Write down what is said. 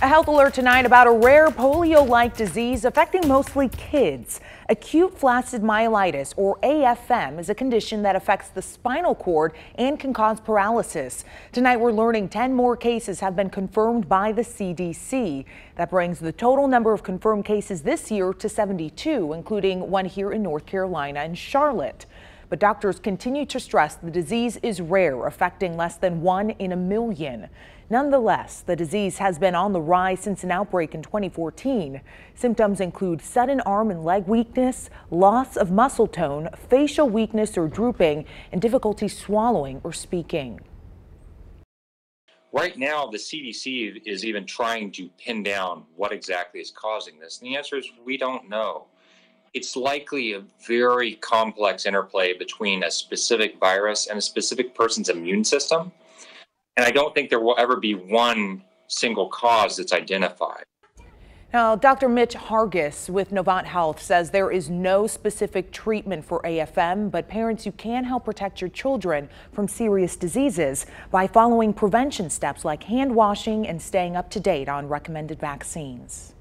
A health alert tonight about a rare polio-like disease affecting mostly kids. Acute flaccid myelitis, or AFM, is a condition that affects the spinal cord and can cause paralysis. Tonight we're learning 10 more cases have been confirmed by the CDC. That brings the total number of confirmed cases this year to 72, including one here in North Carolina and Charlotte. But doctors continue to stress the disease is rare, affecting less than 1 in a million. Nonetheless, the disease has been on the rise since an outbreak in 2014. Symptoms include sudden arm and leg weakness, loss of muscle tone, facial weakness or drooping, and difficulty swallowing or speaking. Right now, the CDC is even trying to pin down what exactly is causing this. And the answer is we don't know. It's likely a very complex interplay between a specific virus and a specific person's immune system. And I don't think there will ever be one single cause that's identified. Now, Dr. Mitch Hargis with Novant Health says there is no specific treatment for AFM, but parents, you can help protect your children from serious diseases by following prevention steps like hand washing and staying up to date on recommended vaccines.